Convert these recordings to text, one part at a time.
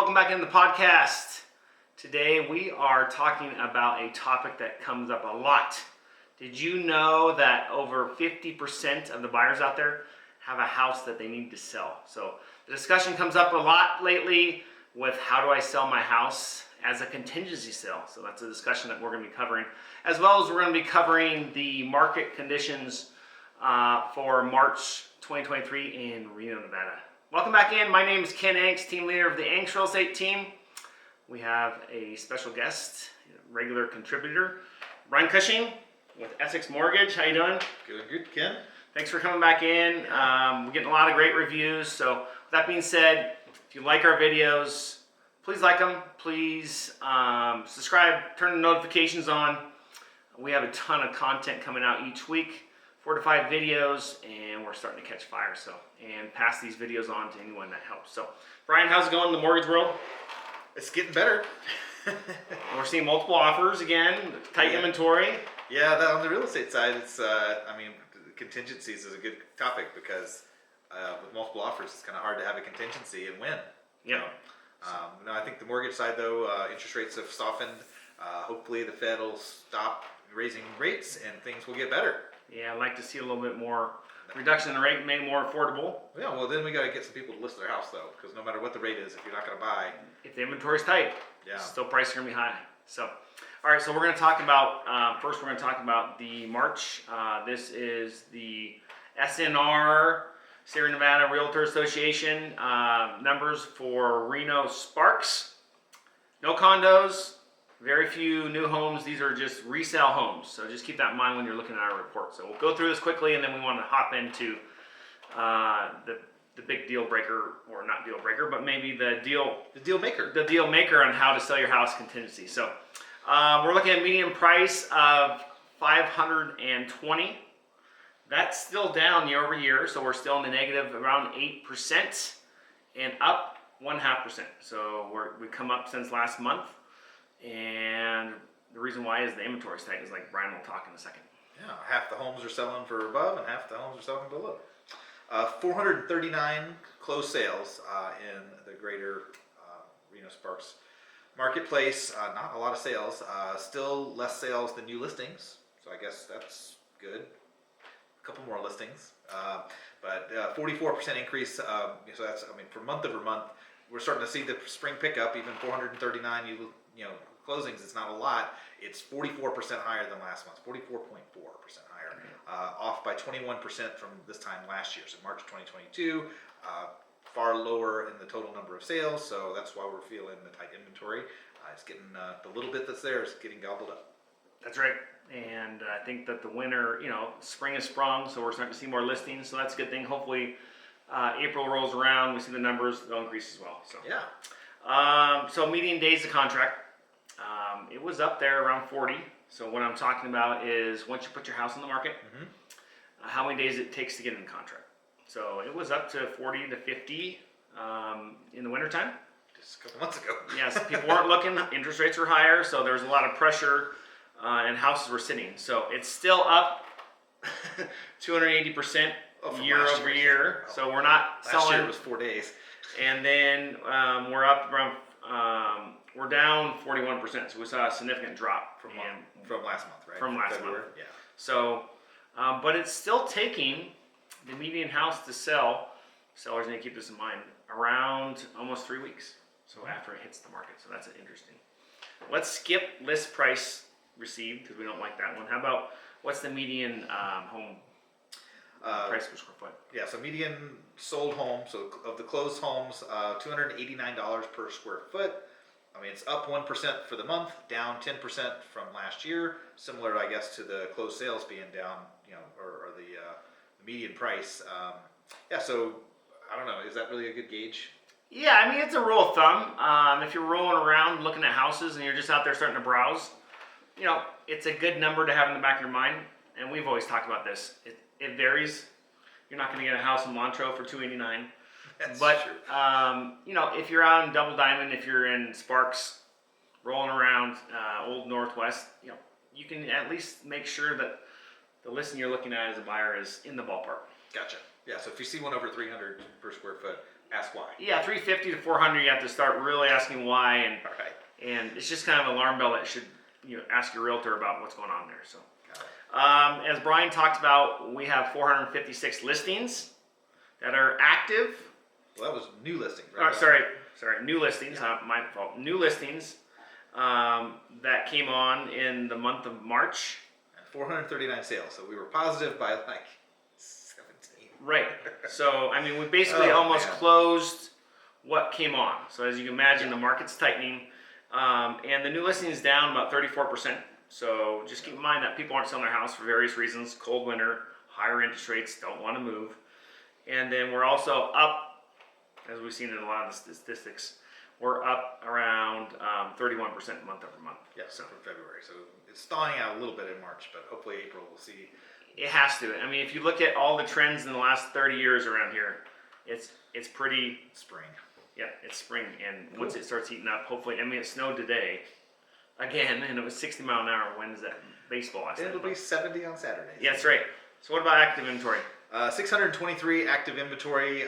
welcome back into the podcast. Today we are talking about a topic that comes up a lot. Did you know that over 50% of the buyers out there have a house that they need to sell? So the discussion comes up a lot lately with how do I sell my house as a contingency sale. So that's a discussion that we're going to be covering, as well as we're going to be covering the market conditions for March 2023 in Reno, Nevada. Welcome back in. My name is Ken Angst, team leader of the Angst real estate team. We have a special guest, regular contributor, Brian Cushing with Essex Mortgage. How you doing? Good, Ken. Thanks for coming back in. We're getting a lot of great reviews. So with that being said, if you like our videos, please like them. Please subscribe, turn the notifications on. We have a ton of content coming out each week. 4 to 5 videos, and we're starting to catch fire. So, and pass these videos on to anyone that helps. So, Brian, how's it going in the mortgage world? It's getting better. We're seeing multiple offers again, tight inventory. Yeah, on the real estate side, it's contingencies is a good topic because with multiple offers, it's kind of hard to have a contingency and win. Yeah. No, I think the mortgage side though, interest rates have softened. Hopefully, the Fed will stop raising rates and things will get better. Yeah, I'd like to see a little bit more reduction in the rate, made more affordable. Yeah, well then we got to get some people to list their house though, because no matter what the rate is, if you're not going to buy, if the inventory's tight, yeah, still prices are going to be high. So, all right, so we're going to talk about first. We're going to talk about the March. This is the SNR, Sierra Nevada Realtor Association numbers for Reno-Sparks. No condos. Very few new homes. These are just resale homes. So just keep that in mind when you're looking at our report. So we'll go through this quickly, and then we want to hop into the big deal breaker, or not deal breaker, but maybe the deal maker on how to sell your house contingency. So we're looking at median price of $520. That's still down year over year. So we're still in the negative around 8% and up 0.5%. So we come up since last month. And the reason why is the inventory is tight, is like Brian will talk in a second. yeah, half the homes are selling for above and half the homes are selling below. 439 closed sales in the greater Reno-Sparks marketplace. Not a lot of sales. Still less sales than new listings. So I guess that's good. A couple more listings. But 44% increase. So that's, for month over month, we're starting to see the spring pickup. Even 439 closings, it's not a lot. It's 44% higher than last month, 44.4% higher, off by 21% from this time last year. So March 2022, far lower in the total number of sales. So that's why we're feeling the tight inventory. It's getting the little bit that's there is getting gobbled up. That's right. And I think that the winter, spring is sprung, so we're starting to see more listings. So that's a good thing. Hopefully, April rolls around, we see the numbers, they'll increase as well. So yeah. So median days of contract. It was up there around 40. So what I'm talking about is once you put your house on the market, how many days it takes to get in the contract. So it was up to 40 to 50 in the wintertime. Just a couple months ago. Yes, people weren't looking. Interest rates were higher, so there was a lot of pressure, and houses were sitting. So it's still up 280% year over year. So we're not selling. Last year it was 4 days. And then we're up around. We're down 41%, so we saw a significant drop from last month, right? From last February. month, yeah. So, but it's still taking the median house to sell. Sellers need to keep this in mind, around almost 3 weeks. So after it hits the market, so that's interesting. Let's skip list price received because we don't like that one. How about what's the median home price per square foot? Yeah, so median sold home, so of the closed homes, $289 per square foot. It's up 1% for the month, down 10% from last year. Similar, I guess, to the closed sales being down, or the median price. So I don't know. Is that really a good gauge? Yeah, it's a rule of thumb. If you're rolling around looking at houses and you're just out there starting to browse, it's a good number to have in the back of your mind. And we've always talked about this. It varies. You're not going to get a house in Montreux for $289. But if you're out in Double Diamond, if you're in Sparks, rolling around Old Northwest, you can at least make sure that the listing you're looking at as a buyer is in the ballpark. Gotcha. Yeah. So if you see one over 300 per square foot, ask why. Yeah, 350 to 400, you have to start really asking why, and All right. and it's just kind of an alarm bell that should ask your realtor about what's going on there. So, as Brian talked about, we have 456 listings that are active. Well, that was new listings, right? Sorry, new listings. My fault. New listings that came on in the month of March. 439 sales, so we were positive by like 17. Right. So, I mean, we basically almost closed what came on. So, as you can imagine, the market's tightening. And the new listing is down about 34%. So, just keep in mind that people aren't selling their house for various reasons. Cold winter, higher interest rates, don't want to move. And then we're also up, as we've seen in a lot of the statistics, we're up around 31% month over month. Yeah, so from February. So it's thawing out a little bit in March, but hopefully April we'll see. It has to. I mean, if you look at all the trends in the last 30 years around here, it's pretty. Spring. Yeah, it's spring, and once it starts heating up, hopefully. I mean, it snowed today, again, and it was 60 mile an hour winds at baseball last night. It'll be 70 on Saturday. Yeah, that's right. So what about active inventory? 623 active inventory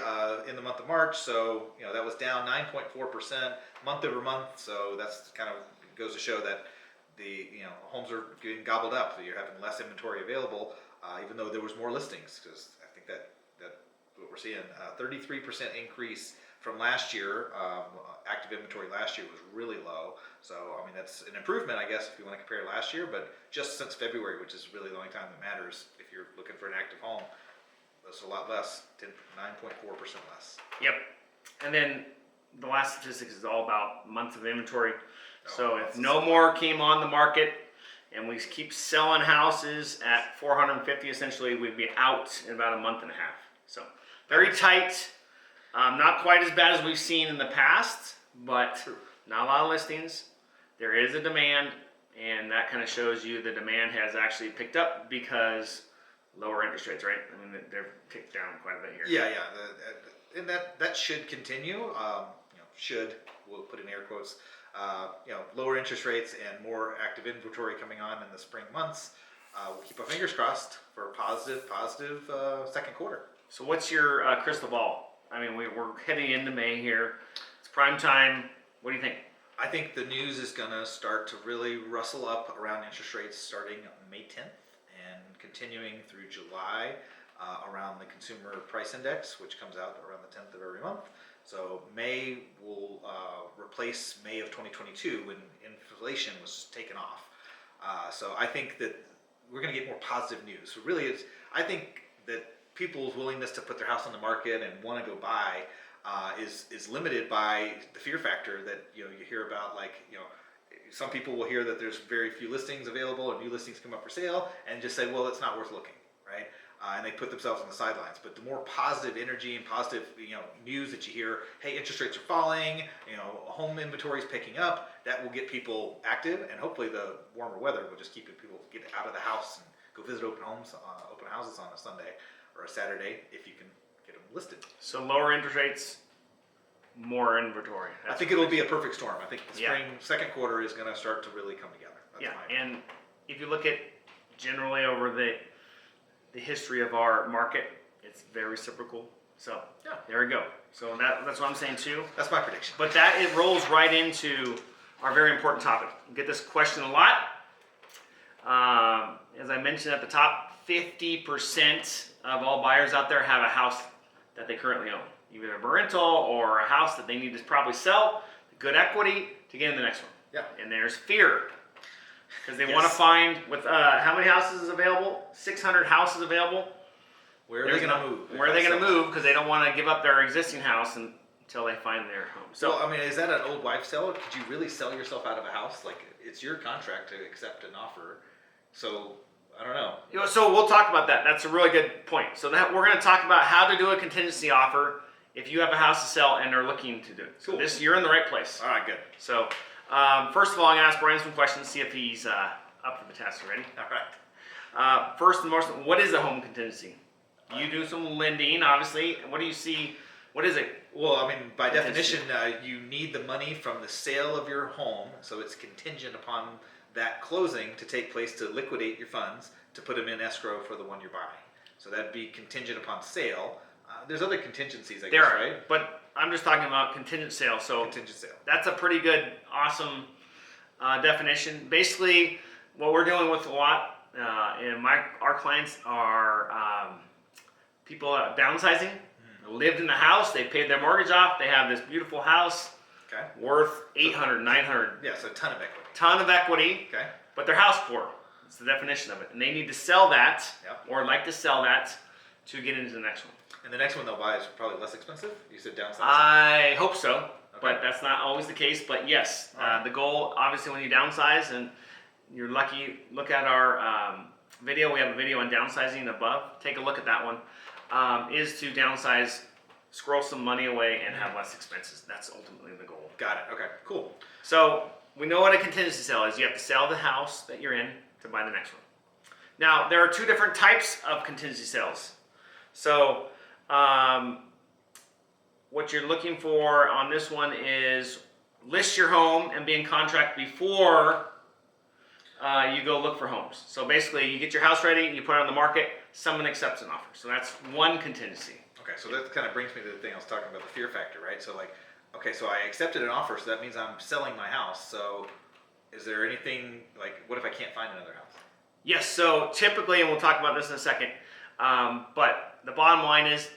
in the month of March, so that was down 9.4% month over month. So that's kind of goes to show that the homes are getting gobbled up. You're having less inventory available, even though there was more listings. Because I think that what we're seeing, 33% increase from last year. Active inventory last year was really low, so I mean that's an improvement, I guess, if you want to compare last year. But just since February, which is really the only time that matters, if you're looking for an active home. That's a lot less, 9.4% less. Yep. And then the last statistics is all about months of inventory. So if no more came on the market and we keep selling houses at 450, essentially we'd be out in about a month and a half. So very tight. Not quite as bad as we've seen in the past, but not a lot of listings. There is a demand, and that kind of shows you the demand has actually picked up because lower interest rates, right? I mean, they've ticked down quite a bit here. Yeah. And that should continue. Should, we'll put in air quotes. Lower interest rates and more active inventory coming on in the spring months. We'll keep our fingers crossed for a positive second quarter. So what's your crystal ball? I mean, we're heading into May here. It's prime time. What do you think? I think the news is going to start to really rustle up around interest rates starting May 10th. And continuing through July around the Consumer Price Index, which comes out around the 10th of every month. So May will replace May of 2022 when inflation was taken off. So I think that we're going to get more positive news. So really, I think that people's willingness to put their house on the market and want to go buy is limited by the fear factor that you hear about, like some people will hear that there's very few listings available or new listings come up for sale and just say, well, it's not worth looking, right? And they put themselves on the sidelines. But the more positive energy and positive news that you hear, hey, interest rates are falling, home inventory is picking up, that will get people active, and hopefully the warmer weather will just keep people get out of the house and go visit open houses on a Sunday or a Saturday if you can get them listed. So lower interest rates, more inventory. I think it'll be a perfect storm. I think the spring second quarter is going to start to really come together. That's and if you look at generally over the history of our market, it's very cyclical. So there we go. So that's what I'm saying too. That's my prediction. But it rolls right into our very important topic. We get this question a lot. As I mentioned at the top, 50% of all buyers out there have a house that they currently own. Either a rental or a house that they need to probably sell, good equity to get in the next one. Yeah. And there's fear. Because they want to find, with how many houses is available? 600 houses available. Where are they going to move? Where are they going to move? Because they don't want to give up their existing house until they find their home. So, well, I mean, is that an old wife sale? Could you really sell yourself out of a house? Like, it's your contract to accept an offer. So, I don't know. So we'll talk about that. That's a really good point. So we're going to talk about how to do a contingency offer if you have a house to sell and are looking to do it. So you're in the right place. All right, good. So first of all, I'm going to ask Brian some questions, see if he's up for the task. You ready? All right. First and most, what is a home contingency? You do some lending, obviously. What do you see? What is it? Well, I mean, by definition, you need the money from the sale of your home, so it's contingent upon that closing to take place to liquidate your funds to put them in escrow for the one you're buying. So that'd be contingent upon sale. There's other contingencies, I guess, right? But I'm just talking about contingent sale. So Contingent sale. that's a pretty good, awesome definition. Basically, what we're dealing with a lot, and our clients are people downsizing. Lived in the house, they paid their mortgage off, they have this beautiful house Okay. worth 800, 900, Yeah, so a ton of equity. ton of equity, Okay. but they're house poor. That's the definition of it. And they need to sell that, Yep. or like to sell that, to get into the next one. And the next one they'll buy is probably less expensive? You said downsizing. I hope so, but Okay. that's not always the case. But yes, Alright. the goal, obviously, when you downsize, and you're lucky, look at our video. We have a video on downsizing above. Take a look at that one. Is to downsize, scroll some money away, and have less expenses. That's ultimately the goal. Got it. Okay, cool. So we know what a contingency sale is. You have to sell the house that you're in to buy the next one. Now, there are two different types of contingency sales. So what you're looking for on this one is list your home and be in contract before you go look for homes. So basically, you get your house ready, you put it on the market, someone accepts an offer. So that's one contingency. Okay, so that kind of brings me to the thing I was talking about, the fear factor, right? So like, okay, so I accepted an offer, so that means I'm selling my house. So is there anything, like, what if I can't find another house? Yes, so typically, and we'll talk about this in a second, but the bottom line is,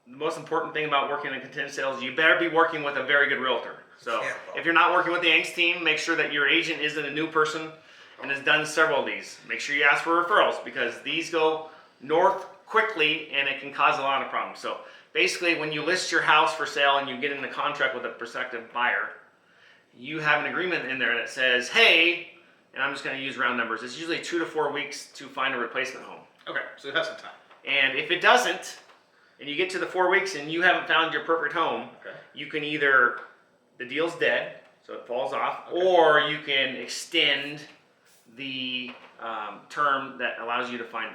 the most important thing about working in contingency sales, you better be working with a very good realtor. So Yeah. if you're not working with the Angst team, make sure that your agent isn't a new person and has done several of these. Make sure you ask for referrals, because these go north quickly and it can cause a lot of problems. So basically, when you list your house for sale and you get into contract with a prospective buyer, you have an agreement in there that says, hey, and I'm just going to use round numbers, it's usually 2 to 4 weeks to find a replacement home. Okay, so you have some time. And if it doesn't, and you get to the 4 weeks and you haven't found your perfect home, Okay. you can either, the deal's dead, so it falls off, Okay. or you can extend the term that allows you to find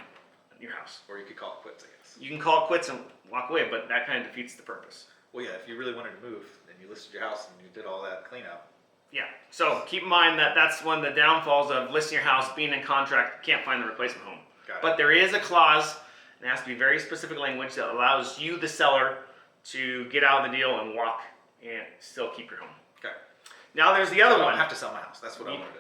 your house. Or you could call it quits, I guess. You can call it quits and walk away, but that kind of defeats the purpose. Well, yeah, if you really wanted to move and you listed your house and you did all that cleanup. Yeah, so keep in mind that that's one of the downfalls of listing your house, being in contract, can't find the replacement home. Got it. But there is a clause, and it has to be very specific language, that allows you, the seller, to get out of the deal and walk and still keep your home. Okay. Now there's the So other I don't one. have to sell my house. That's what I wanted to.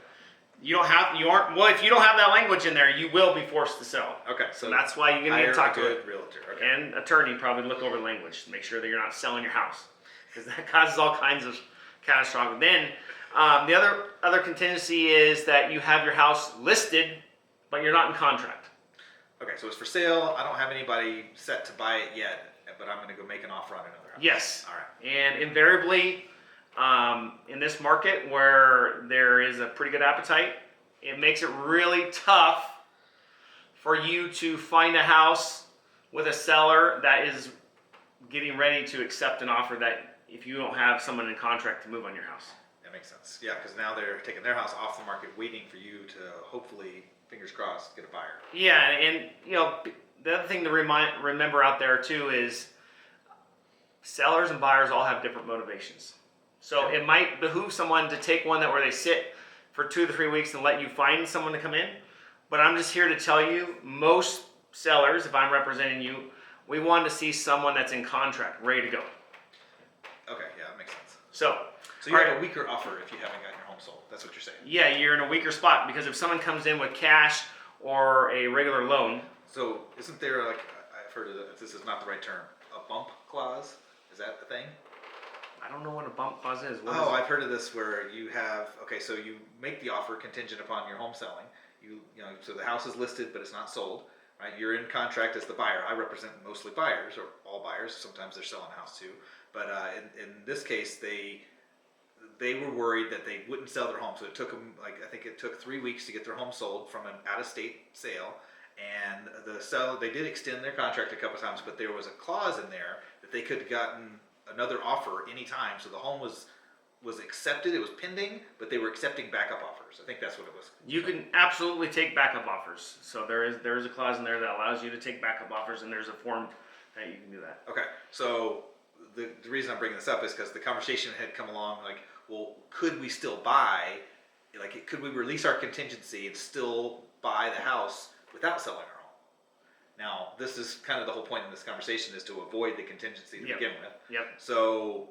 You don't have, you aren't, well, if you don't have that language in there, you will be forced to sell. Okay, So that's why you're gonna need hire to talk a to a good realtor. Okay. and attorney, probably look over the language to make sure that you're not selling your house, because that causes all kinds of catastrophic. Then the other contingency is that you have your house listed, but you're not in contract. Okay, so it's for sale. I don't have anybody set to buy it yet, but I'm going to go make an offer on another house. Yes. All right. And invariably, in this market where there is a pretty good appetite, it makes it really tough for you to find a house with a seller that is getting ready to accept an offer, that if you don't have someone in contract to move on your house. That makes sense. Yeah, because now they're taking their house off the market, waiting for you to hopefully, fingers crossed, get a buyer. Yeah, and you know, the other thing to remember out there too is sellers and buyers all have different motivations. So it might behoove someone to take one where they sit for 2 to 3 weeks and let you find someone to come in. But I'm just here to tell you, most sellers, if I'm representing you, we want to see someone that's in contract, ready to go. Okay, yeah, that makes sense. So So you all have right, a weaker offer if you haven't gotten your home sold. That's what you're saying. yeah, you're in a weaker spot, because if someone comes in with cash or a regular loan, So isn't there, like, I've heard of it, this is not the right term, a bump clause? Is that the thing? I don't know what a bump clause is. What is Oh, it? I've heard of this where you have, okay, so you make the offer contingent upon your home selling. You know, so the house is listed, but it's not sold, right? You're in contract as the buyer. I represent mostly buyers, or all buyers. Sometimes they're selling a house too. But in this case, they were worried that they wouldn't sell their home. So it took them, like, I think it took 3 weeks to get their home sold from an out-of-state sale. And the seller, they did extend their contract a couple times, but there was a clause in there that they could have gotten another offer anytime. So the home was accepted, it was pending, but they were accepting backup offers. I think that's what it was. You can absolutely take backup offers. So there is a clause in there that allows you to take backup offers, and there's a form that you can do that. Okay, so the reason I'm bringing this up is because the conversation had come along, like, well, could we still buy, like, could we release our contingency and still buy the house without selling our home? Now, this is kind of the whole point in this conversation is to avoid the contingency to Yep. begin with. Yep. So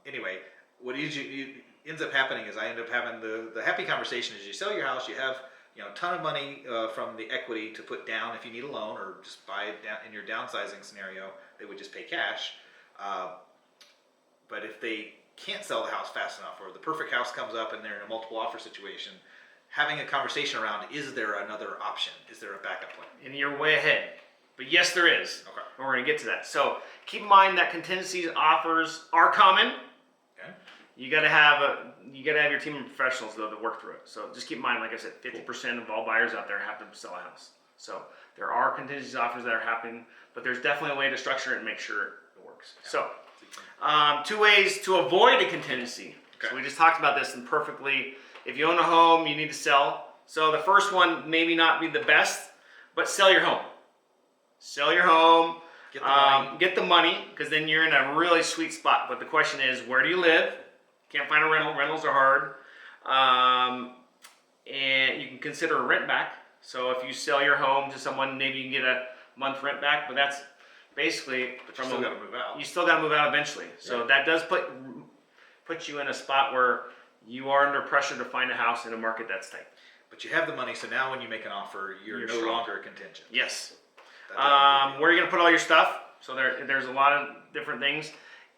anyway, what ends up happening is I end up having the happy conversation is you sell your house, you have a ton of money from the equity to put down if you need a loan, or just buy it down. In your downsizing scenario, they would just pay cash. But if they can't sell the house fast enough, or the perfect house comes up and they're in a multiple offer situation, having a conversation around, is there another option? Is there a backup plan? And you're way ahead. But yes, there is. Okay. And we're going to get to that. So keep in mind that contingency offers are common. Okay. You got to have your team of professionals though to work through it. So just keep in mind, like I said, 50% of all buyers out there have to sell a house. So there are contingency offers that are happening, but there's definitely a way to structure it and make sure it works. Yeah. So 2 ways to avoid a contingency. Okay. So we just talked about this, and perfectly. If you own a home, you need to sell. So the first one maybe not be the best, but sell your home. Sell your home. Get the money, because then you're in a really sweet spot. But the question is, where do you live? Can't find a rental. Rentals are hard. And you can consider a rent back. So if you sell your home to someone, maybe you can get a month rent back. But that's basically But you still got to move out. You still got to move out eventually. So Yeah. that does put you in a spot where you are under pressure to find a house in a market that's tight. But you have the money, so now when you make an offer, you're no strong. longer a contingent. Yes. That definitely Where are you going to put all your stuff? So there's a lot of different things.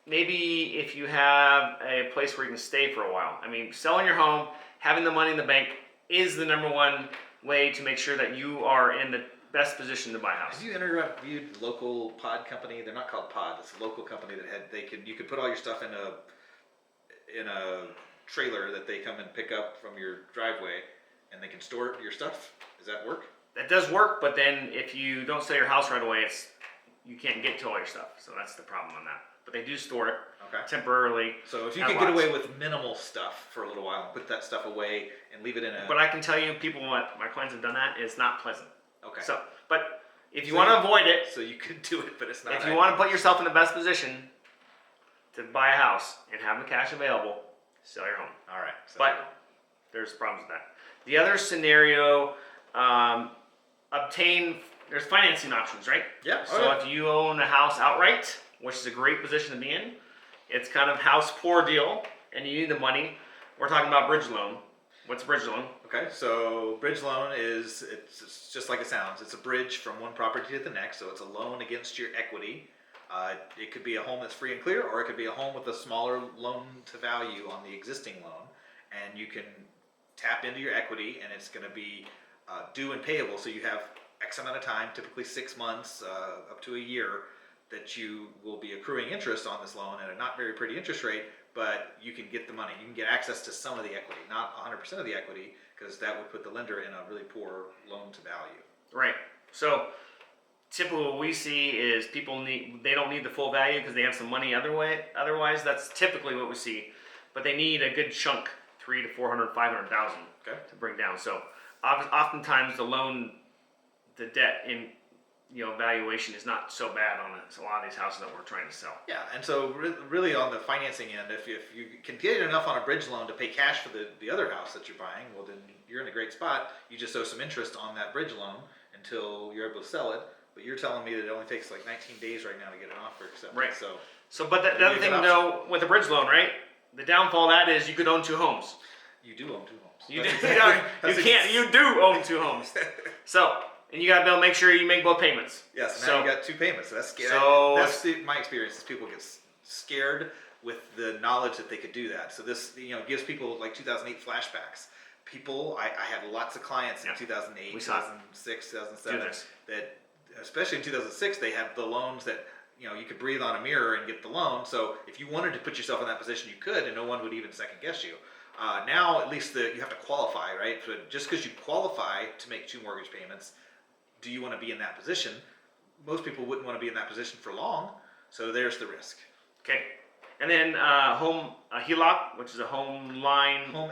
Maybe if you have a place where you can stay for a while. I mean, selling your home, having the money in the bank is the number one way to make sure that you are in the best position to buy a house. Have you interviewed local pod company? They're not called pod. It's a local company that you could put all your stuff in a trailer that they come and pick up from your driveway, and they can store your stuff. Does that work? That does work, but then if you don't sell your house right away, you can't get to all your stuff. So that's the problem on that. But they do store it temporarily. So if you at could get lots. away with minimal stuff for a little while and put that stuff away and leave it in a... But I can tell you, my clients have done that. It's not pleasant. Okay. So, but if you want to avoid it, So you could do it, but it's not... if you want to put yourself in the best position to buy a house and have the cash available, sell your home. All right. But there's problems with that. The other scenario, there's financing options, right? Yeah. So if you own a house outright, which is a great position to be in, it's kind of house poor deal, and you need the money. We're talking about bridge loan. What's a bridge loan? Okay, so bridge loan it's just like it sounds. It's a bridge from one property to the next, so it's a loan against your equity. It could be a home that's free and clear, or it could be a home with a smaller loan to value on the existing loan, and you can tap into your equity, and it's going to be due and payable. So you have X amount of time, typically 6 months, up to a year, that you will be accruing interest on this loan at a not very pretty interest rate, but you can get the money. You can get access to some of the equity, not 100% of the equity, because that would put the lender in a really poor loan to value. Right. So typically what we see is they don't need the full value because they have some money otherwise. That's typically what we see, but they need a good chunk, 300 to 400, 500,000 to bring down. So oftentimes the debt in valuation is not so bad on a lot of these houses that we're trying to sell. Yeah, and so really on the financing end, if you can get enough on a bridge loan to pay cash for the other house that you're buying, well then you're in a great spot. You just owe some interest on that bridge loan until you're able to sell it. But you're telling me that it only takes like 19 days right now to get an offer accepted. Right. But the other thing though with a bridge loan, right? The downfall of that is you could own 2 homes. You do own 2 homes. You do own 2 homes. So. And you got to be able to make sure you make both payments. Yes, now you got 2 payments. That's scary. My experience is people get scared with the knowledge that they could do that. So this gives people like 2008 flashbacks. I had lots of clients in 2008, 2006, 2007 that, especially in 2006, they had the loans that you could breathe on a mirror and get the loan. So if you wanted to put yourself in that position, you could, and no one would even second guess you. Now at least you have to qualify, right? So just because you qualify to make 2 mortgage payments. Do you want to be in that position? Most people wouldn't want to be in that position for long, so there's the risk. Okay, and then HELOC, which is a home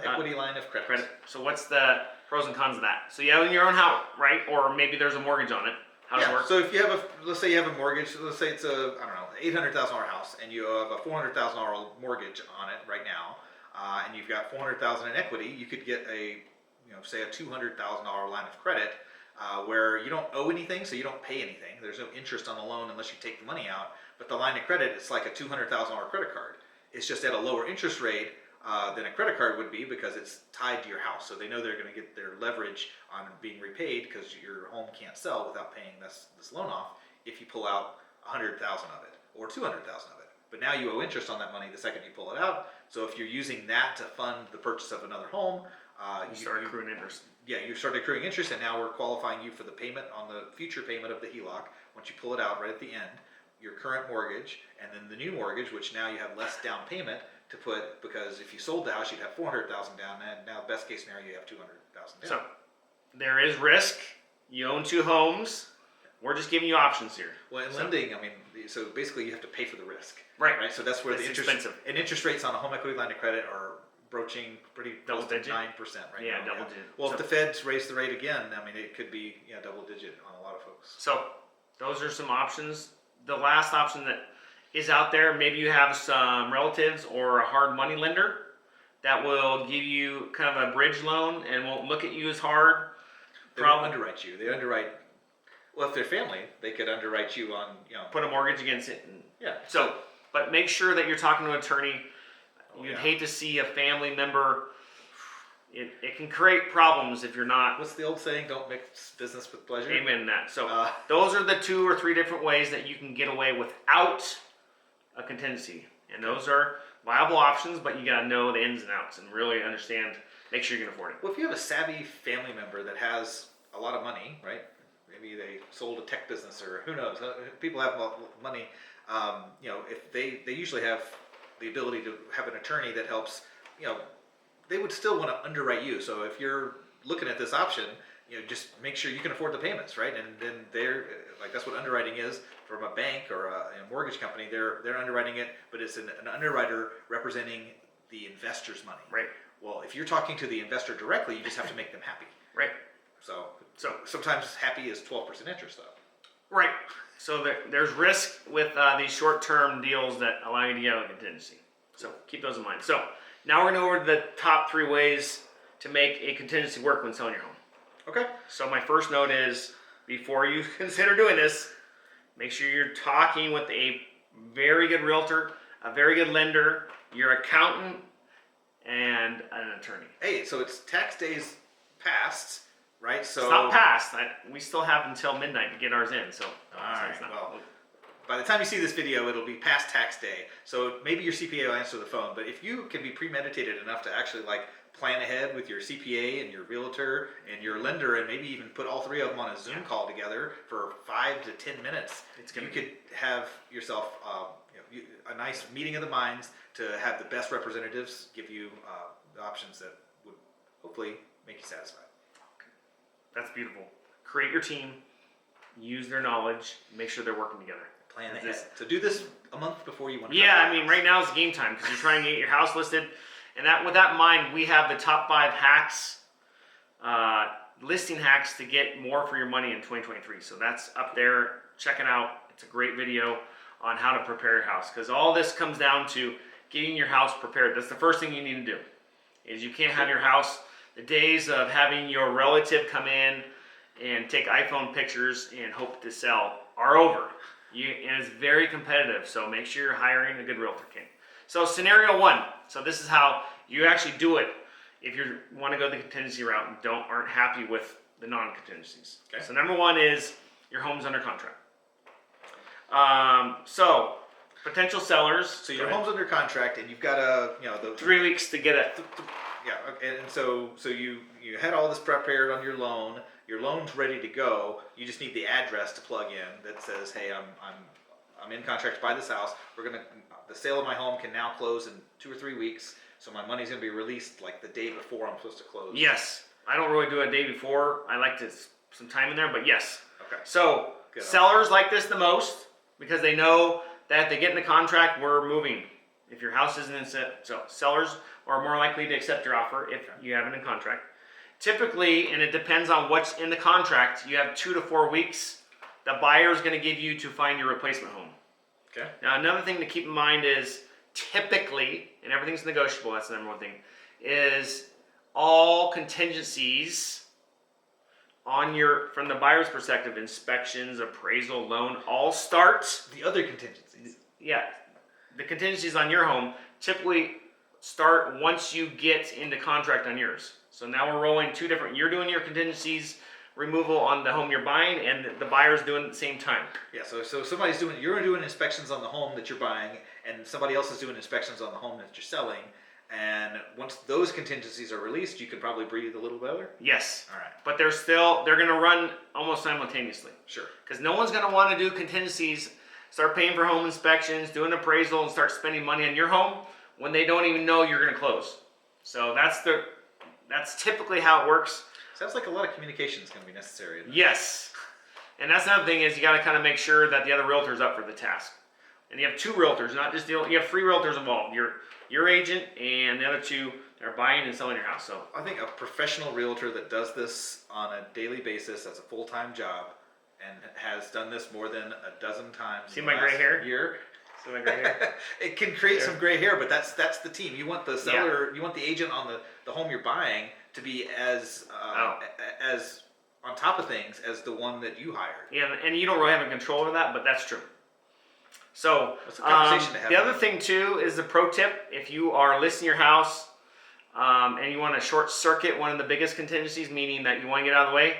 equity line of credit. So what's the pros and cons of that? So you own your own house, right? Or maybe there's a mortgage on it. How does it work? So if you have let's say you have a mortgage. Let's say it's $800,000 house, and you have a $400,000 mortgage on it right now, and you've got $400,000 in equity. You could get say a $200,000 line of credit. where you don't owe anything, so you don't pay anything. There's no interest on the loan unless you take the money out. But the line of credit, it's like a $200,000 credit card. It's just at a lower interest rate than a credit card would be because it's tied to your house. So they know they're going to get their leverage on being repaid because your home can't sell without paying this loan off if you pull out 100,000 of it or 200,000 of it. But now you owe interest on that money the second you pull it out. So if you're using that to fund the purchase of another home, you start accruing interest. Yeah, you start accruing interest, and now we're qualifying you for the payment on the future payment of the HELOC once you pull it out right at the end, your current mortgage, and then the new mortgage, which now you have less down payment to put, because if you sold the house, you'd have 400,000 down, and now best case scenario, you have 200,000 down. So there is risk. You own 2 homes. We're just giving you options here. Well, in lending, I mean, so basically you have to pay for the risk. Right. Right. So that's where It's the interest expensive. and interest rates on a home equity line of credit are broaching pretty Double close to digit? 9% right Yeah, now. double digit. Well, So- if the Feds raise the rate again, I mean, it could be double digit on a lot of folks. So those are some options. The last option that is out there, maybe you have some relatives or a hard money lender that will give you kind of a bridge loan and won't look at you as hard. They won't underwrite you. They underwrite. Well, if they're family, they could underwrite you on Put a mortgage against it. And yeah. so, but make sure that you're talking to an attorney. You'd yeah. hate to see a family member. It can create problems if you're not. What's the old saying? Don't mix business with pleasure. Amen to that. So those are the 2 or 3 different ways that you can get away without a contingency. And those are viable options, but you got to know the ins and outs and really understand, make sure you can afford it. Well, if you have a savvy family member that has a lot of money, right? Maybe they sold a tech business, or who knows? People have a lot of money. If they usually have the ability to have an attorney that helps. They would still want to underwrite you. So if you're looking at this option, just make sure you can afford the payments, right? And then they're like, that's what underwriting is from a bank or a mortgage company. They're underwriting it, but it's an underwriter representing the investor's money. Right. Well, if you're talking to the investor directly, you just have to make them happy. Right. So sometimes happy is 12% interest, though. Right. So there's risk with these short-term deals that allow you to get out of contingency. So keep those in mind. So now we're going to go over the top 3 ways to make a contingency work when selling your home. Okay. So my first note is, before you consider doing this, make sure you're talking with a very good realtor, a very good lender, your accountant, and an attorney. Hey, so it's tax days past, right? So It's not passed. We still have until midnight to get ours in. So, all right. Well, by the time you see this video, it'll be past tax day. So maybe your CPA will answer the phone. But if you can be premeditated enough to actually plan ahead with your CPA and your realtor and your lender, and maybe even put all 3 of them on a Zoom call together for 5 to 10 minutes, you could have yourself a nice meeting of the minds to have the best representatives give you the options that would hopefully make you satisfied. That's beautiful. Create your team, use their knowledge, make sure they're working together. Plan ahead. So do this a month before you want to. Yeah, I mean, right now is game time because you're trying to get your house listed. And with that in mind, we have the top 5 hacks, listing hacks to get more for your money in 2023. So that's up there. Check it out. It's a great video on how to prepare your house, because all this comes down to getting your house prepared. That's the first thing you need to do. Is you can't have your house. The days of having your relative come in and take iPhone pictures and hope to sell are over. And it's very competitive, so make sure you're hiring a good realtor. Okay. So scenario 1. So this is how you actually do it if you want to go the contingency route and aren't happy with the non-contingencies. Okay. So number 1 is your home's under contract. So potential sellers. So your home's under contract, and you've got a 3 weeks to get it. Yeah, and so you had all this prepared on your loan. Your loan's ready to go. You just need the address to plug in that says, "Hey, I'm in contract to buy this house. The sale of my home can now close in 2 or 3 weeks. So my money's gonna be released like the day before I'm supposed to close." Yes, I don't really do a day before. I like to some time in there, but yes. Okay. So Good. Sellers like this the most because they know that if they get in the contract, we're moving. If your house isn't in so sellers are more likely to accept your offer if you have it in contract. Typically, and it depends on what's in the contract, you have 2 to 4 weeks the buyer is going to give you to find your replacement home. Okay. Now, another thing to keep in mind is typically, and everything's negotiable, that's the number 1 thing, is all contingencies from the buyer's perspective, inspections, appraisal, loan, all start. The other contingencies. Yeah, the contingencies on your home typically start once you get into contract on yours. So now we're rolling two different. You're doing your contingencies removal on the home you're buying, and the buyer's doing it at the same time. Yeah, so you're doing inspections on the home that you're buying, and somebody else is doing inspections on the home that you're selling. And once those contingencies are released, you can probably breathe a little better. Yes. All right. But they're going to run almost simultaneously. Sure. Because no one's going to want to do contingencies, start paying for home inspections, do an appraisal, and start spending money on your home when they don't even know you're going to close. So that's typically how it works. Sounds like a lot of communication is going to be necessary. Yes. And that's another thing is you got to kind of make sure that the other realtor's up for the task. And you have two realtors, not just you have three realtors involved. Your agent and the other two are buying and selling your house. So I think a professional realtor that does this on a daily basis, that's a full-time job, and has done this more than a dozen times. See my gray hair? Year. See my gray hair? It can create some gray hair, but that's the team. You want the seller, you want the agent on the home you're buying to be as on top of things as the one that you hired. Yeah, and you don't really have a control over that, but that's true. So that's a conversation to have. The other thing too is the pro tip: if you are listing your house and you want to short circuit one of the biggest contingencies, meaning that you want to get out of the way,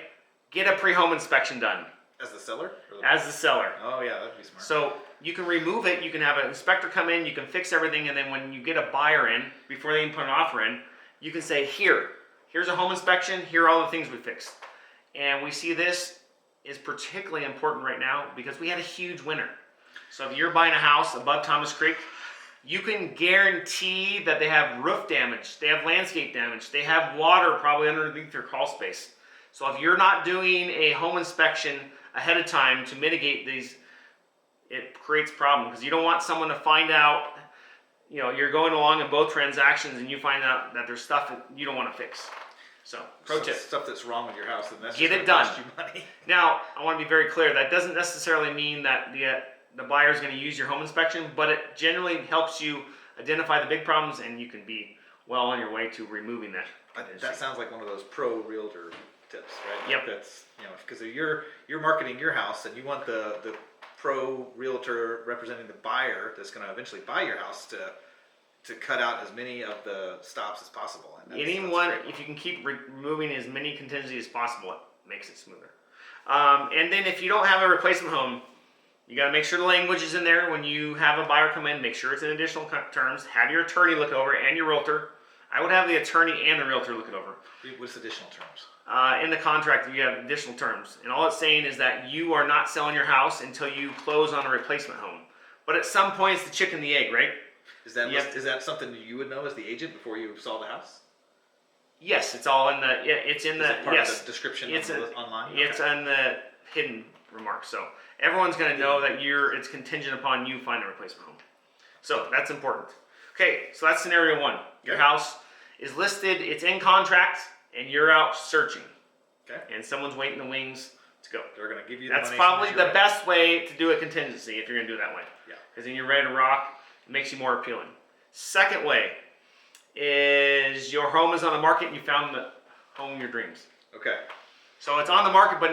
get a pre-home inspection done. As the seller? As the seller. Oh yeah, that'd be smart. So you can remove it. You can have an inspector come in. You can fix everything, and then when you get a buyer in, before they even put an offer in, you can say, here's a home inspection. Here are all the things we fixed. And we see this is particularly important right now because we had a huge winter. So if you're buying a house above Thomas Creek, you can guarantee that they have roof damage, they have landscape damage, they have water probably underneath their crawl space. So if you're not doing a home inspection ahead of time to mitigate these, it creates problems because you don't want someone to find out, you're going along in both transactions and you find out that there's stuff that you don't want to fix. So, pro tip. Stuff that's wrong with your house, and that's get just it done. Cost you money. Now, I want to be very clear. That doesn't necessarily mean that the buyer is going to use your home inspection, but it generally helps you identify the big problems, and you can be well on your way to removing that. That sounds like one of those pro realtor tips, right? Yep. That's because you're marketing your house, and you want the pro realtor representing the buyer that's going to eventually buy your house to cut out as many of the stops as possible. And if you can keep removing as many contingencies as possible, it makes it smoother. And then if you don't have a replacement home, you got to make sure the language is in there when you have a buyer come in. Make sure it's in additional terms. Have your attorney look it over and your realtor. I would have the attorney and the realtor look it over. What's additional terms? In the contract, you have additional terms. And all it's saying is that you are not selling your house until you close on a replacement home. But at some point, it's the chicken and the egg, right? Is that something that you would know as the agent before you saw the house? Yes, it's all in the. It's in the. Part yes, of the description online. It's in the hidden remarks. So everyone's going to know that it's contingent upon you finding a replacement home. So that's important. Okay, so that's scenario one. Your house is listed. It's in contract, and you're out searching. Okay. And someone's waiting in the wings to go. They're going to give you. That's probably the best way to do a contingency if you're going to do it that way. Yeah. Because then you're ready to rock. It makes you more appealing. Second way is your home is on the market and you found the home of your dreams. Okay. So it's on the market, but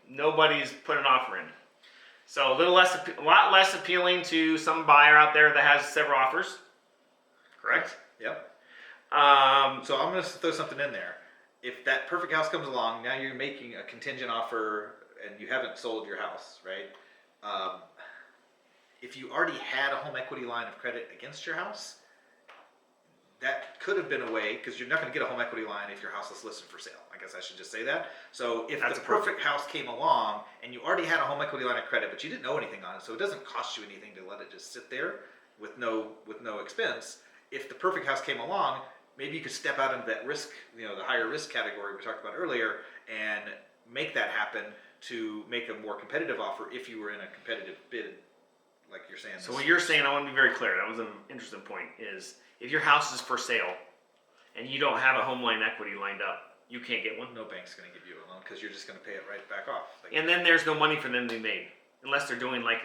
nobody's put an offer in. So a lot less appealing to some buyer out there that has several offers. Correct? Yep. So I'm going to throw something in there. If that perfect house comes along, now you're making a contingent offer and you haven't sold your house, right? If you already had a home equity line of credit against your house, that could have been a way, because you're not going to get a home equity line if your house is listed for sale. I guess I should just say that. So if the perfect house came along and you already had a home equity line of credit, but you didn't know anything on it, so it doesn't cost you anything to let it just sit there with no expense. If the perfect house came along, maybe you could step out into that risk, the higher risk category we talked about earlier, and make that happen to make a more competitive offer if you were in a competitive bid. Like you're saying. So what you're saying, I want to be very clear. That was an interesting point. Is if your house is for sale and you don't have a home line equity lined up, you can't get one. No bank's going to give you a loan because you're just going to pay it right back off. And then there's no money for them to be made unless they're doing like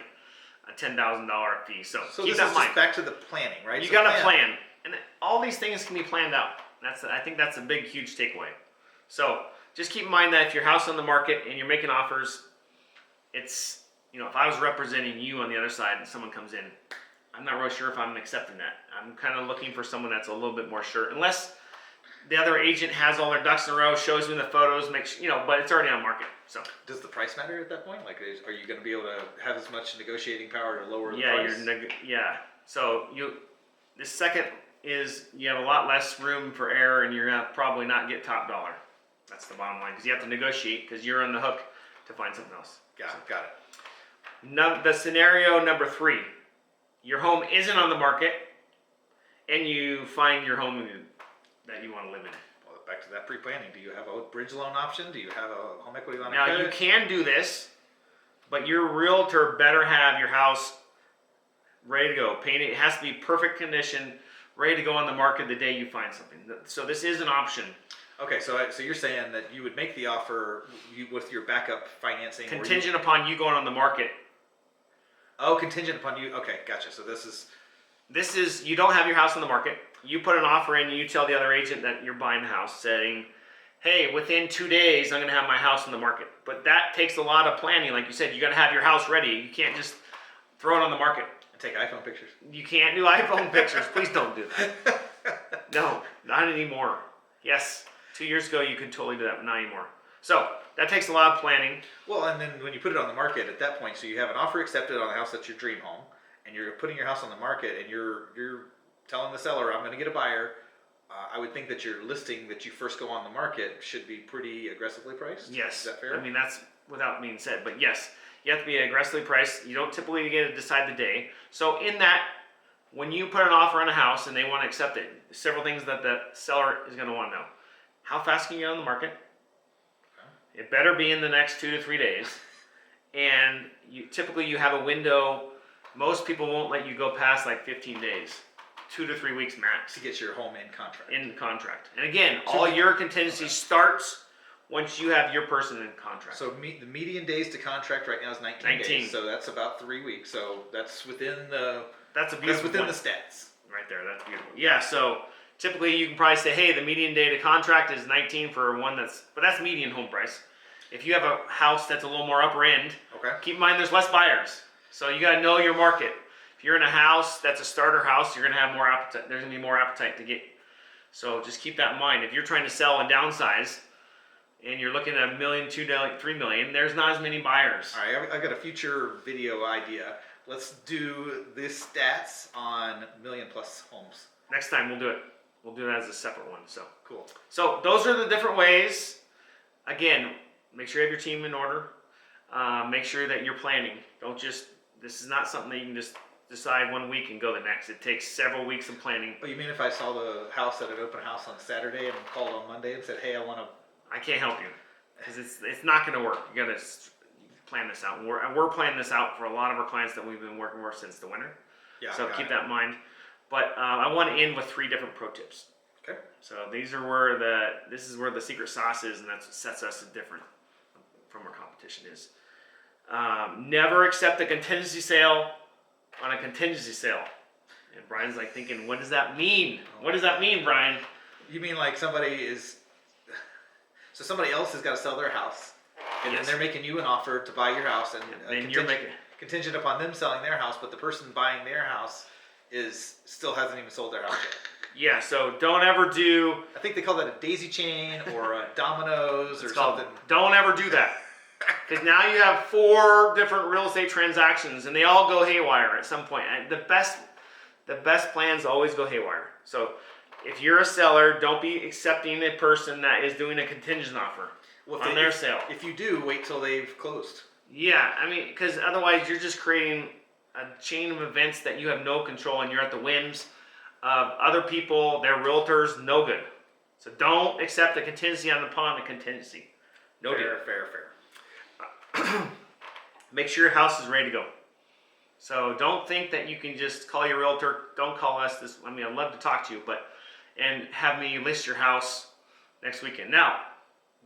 a $10,000 fee. So keep this that in is mind. Just back to the planning, right? You got to plan, and all these things can be planned out. I think that's a big, huge takeaway. So just keep in mind that if your house on the market and you're making offers, it's, if I was representing you on the other side and someone comes in, I'm not really sure if I'm accepting that. I'm kind of looking for someone that's a little bit more sure, unless the other agent has all their ducks in a row, shows me the photos, makes, but it's already on market. So does the price matter at that point? Like, are you going to be able to have as much negotiating power to lower the yeah, price? So the second is you have a lot less room for error, and you're gonna probably not get top dollar. That's the bottom line, because you have to negotiate, because you're on the hook to find something else. Got it. Now, the scenario number 3, your home isn't on the market, and you find your home that you want to live in. Well, back to that pre-planning. Do you have a bridge loan option? Do you have a home equity line? Now, you can do this, but your realtor better have your house ready to go. Painted. It has to be perfect condition, ready to go on the market the day you find something. So this is an option. Okay, so you're saying that you would make the offer with your backup financing, contingent upon you going on the market. Oh, contingent upon you. Okay, gotcha. So this is you don't have your house on the market. You put an offer in, and you tell the other agent that you're buying the house, saying, "Hey, within 2 days, I'm going to have my house on the market." But that takes a lot of planning. Like you said, you got to have your house ready. You can't just throw it on the market. Take iPhone pictures. You can't do iPhone pictures. Please don't do that. No, not anymore. Yes, 2 years ago you could totally do that, but not anymore. So that takes a lot of planning. Well, and then when you put it on the market at that point, so you have an offer accepted on a house that's your dream home, and you're putting your house on the market, and you're telling the seller, "I'm going to get a buyer." I would think that your listing that you first go on the market should be pretty aggressively priced. Yes. Is that fair? I mean, that's without being said, but yes, you have to be aggressively priced. You don't typically get to decide the day. So in that, when you put an offer on a house and they want to accept it, several things that the seller is going to want to know. How fast can you get on the market? Okay. It better be in the next 2 to 3 days. And typically you have a window. Most people won't let you go past like 15 days. 2 to 3 weeks max. To get your home in contract. In contract. And again, all your contingency starts once you have your person in contract. So the median days to contract right now is 19 days. So that's about 3 weeks. So that's within the that's within the stats. Right there. That's beautiful. Yeah. So typically you can probably say, hey, the median day to contract is 19 for one but that's median home price. If you have a house that's a little more upper end, okay, keep in mind there's less buyers. So you got to know your market. If you're in a house that's a starter house, you're going to have more appetite. There's going to be more appetite to get. So just keep that in mind. If you're trying to sell and downsize, and you're looking at $1 million, $2 million, $3 million, there's not as many buyers. All right, I've got a future video idea. Let's do the stats on million plus homes. Next time we'll do it. We'll do it as a separate one. So cool. So those are the different ways. Again, make sure you have your team in order. Make sure that you're planning. This is not something that you can just decide 1 week and go the next. It takes several weeks of planning. Oh, you mean if I saw the house at an open house on Saturday and called on Monday and said, "Hey, I can't help you," because it's not going to work. You got to plan this out. We're planning this out for a lot of our clients that we've been working with since the winter. Yeah. So keep that in mind. But I want to end with 3 different pro tips. Okay. So these are this is where the secret sauce is, and that's what sets us different from our competition is. Never accept a contingency sale on a contingency sale. And Brian's like thinking, what does that mean? What does that mean, Brian? You mean like somebody else has got to sell their house, and then they're making you an offer to buy your house, and then you're contingent upon them selling their house, but the person buying their house still hasn't even sold their house yet. Yeah, so don't ever do... I think they call that a daisy chain or a dominoes or something. Don't ever do that. Because now you have 4 different real estate transactions, and they all go haywire at some point. And the best plans always go haywire. So if you're a seller, don't be accepting a person that is doing a contingent offer on their sale. If you do, wait till they've closed. Yeah, I mean, because otherwise you're just creating a chain of events that you have no control, and you're at the whims of other people, their realtors, no good. So don't accept a contingency upon a contingency. No deal. Fair. Make sure your house is ready to go. So don't think that you can just call your realtor. Don't call us. I'd love to talk to you, and have me list your house next weekend. Now,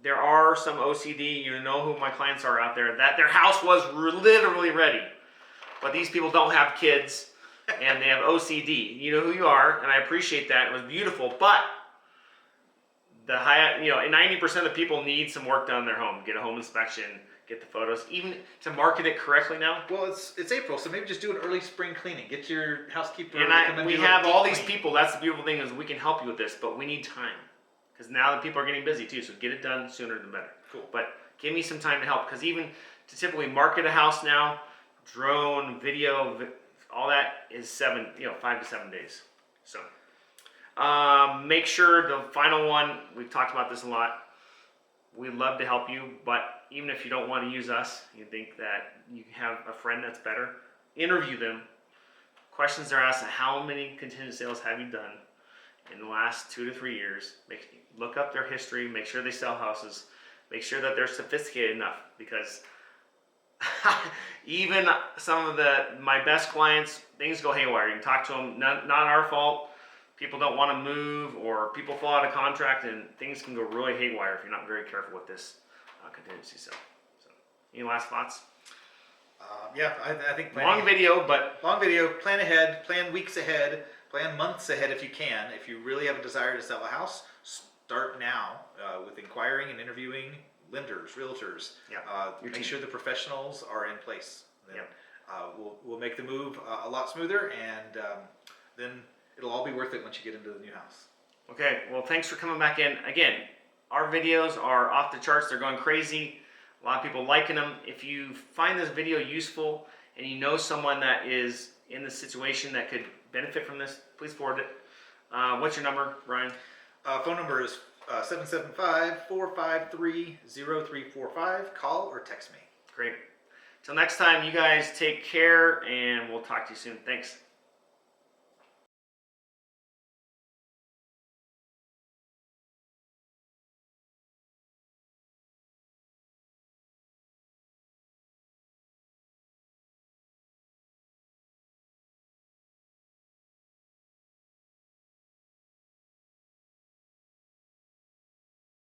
there are some OCD, you know who my clients are out there, that their house was literally ready. But these people don't have kids, and they have OCD. You know who you are, and I appreciate that. It was beautiful, but the high, 90% of the people need some work done in their home. Get a home inspection, get the photos, even to market it correctly now. Well, it's April, so maybe just do an early spring cleaning. Get your housekeeper. And we have all these people. That's the beautiful thing is we can help you with this, but we need time because now the people are getting busy too. So get it done sooner than better. Cool. But give me some time to help because even to typically market a house now, drone, video, all that is 5 to 7 days. So make sure the final one. We've talked about this a lot. We'd love to help you, but even if you don't want to use us, you think that you have a friend that's better, interview them. Questions are asked: how many contingent sales have you done in the last 2 to 3 years? Look up their history. Make sure they sell houses. Make sure that they're sophisticated enough because even some of my best clients, things go haywire. You can talk to them. Not our fault. People don't want to move, or people fall out of contract, and things can go really haywire if you're not very careful with this contingency sale. So, any last thoughts? Yeah, I think long video, but plan ahead, plan weeks ahead, plan months ahead if you can. If you really have a desire to sell a house, start now with inquiring and interviewing lenders, realtors. Yeah, make sure the professionals are in place. Then, yeah. We'll make the move a lot smoother, and then it'll all be worth it once you get into the new house. Okay, well, thanks for coming back in. Again, our videos are off the charts. They're going crazy. A lot of people liking them. If you find this video useful and you know someone that is in this situation that could benefit from this, please forward it. What's your number, Ryan? Phone number is 775-453-0345. Call or text me. Great. Till next time, you guys take care, and we'll talk to you soon. Thanks.